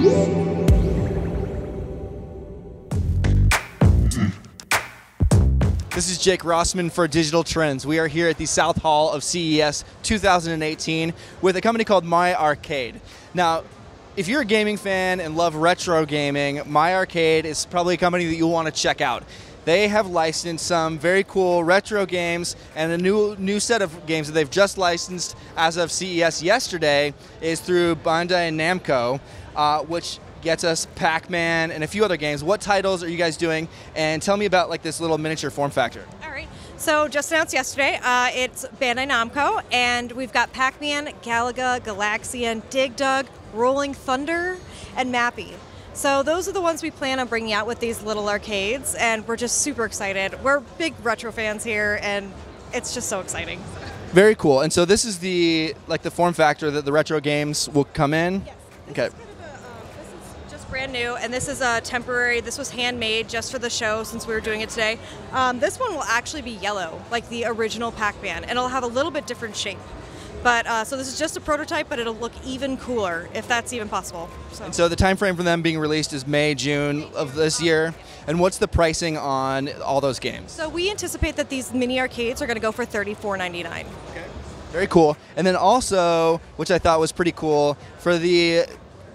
This is Jake Rossman for Digital Trends. We are here at the South Hall of CES 2018 with a company called My Arcade. Now, if you're a gaming fan and love retro gaming, My Arcade is probably a company that you'll want to check out. They have licensed some very cool retro games, and a new set of games that they've just licensed as of CES yesterday is through Bandai Namco, which gets us Pac-Man and a few other games. What titles are you guys doing? And tell me about like this little miniature form factor. All right. So just announced yesterday, it's Bandai Namco, and we've got Pac-Man, Galaga, Galaxian, Dig Dug, Rolling Thunder, and Mappy. So those are the ones we plan on bringing out with these little arcades, and we're just super excited. We're big retro fans here, and it's just so exciting. Very cool. And so this is the form factor that the retro games will come in? Yes. Okay. This is just brand new, and this is a temporary. This was handmade just for the show since we were doing it today. This one will actually be yellow, like the original Pac-Man, and it'll have a little bit different shape. But so this is just a prototype, but it'll look even cooler, if that's even possible. And so the time frame for them being released is May, June of this year. And what's the pricing on all those games? So we anticipate that these mini arcades are going to go for $34.99. Okay. Very cool. And then also, which I thought was pretty cool, for the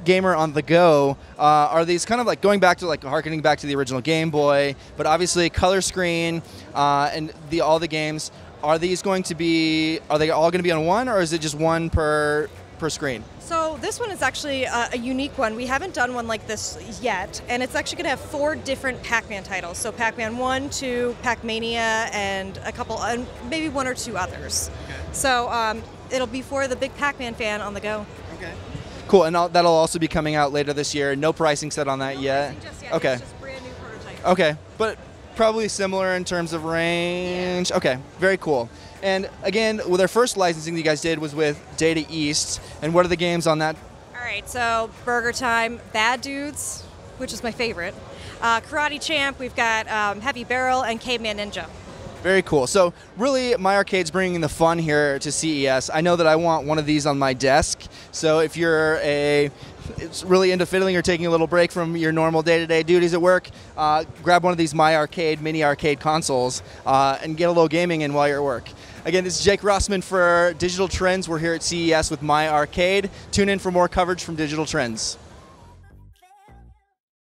gamer on the go, are these kind of like going back to harkening back to the original Game Boy, but obviously color screen and all the games. Are they all going to be on one, or is it just one per screen? So this one is actually a unique one. We haven't done one like this yet, and it's actually going to have 4 different Pac-Man titles. So Pac-Man 1, 2, Pac-Mania, and a couple, maybe 1 or 2 others. Okay. So it'll be for the big Pac-Man fan on the go. Okay. Cool, and that'll also be coming out later this year. No pricing set on that yet? No pricing just yet. Okay. It's just brand new prototype. Okay, but probably similar in terms of range. Yeah. Okay, very cool. And again, their first licensing that you guys did was with Data East. And what are the games on that? All right, so Burger Time, Bad Dudes, which is my favorite, Karate Champ, we've got Heavy Barrel, and Caveman Ninja. Very cool. So really, My Arcade's bringing the fun here to CES. I know that I want one of these on my desk. So if you're it's really into fiddling or taking a little break from your normal day-to-day duties at work, grab one of these My Arcade mini arcade consoles and get a little gaming in while you're at work. Again, this is Jake Rossman for Digital Trends. We're here at CES with My Arcade. Tune in for more coverage from Digital Trends.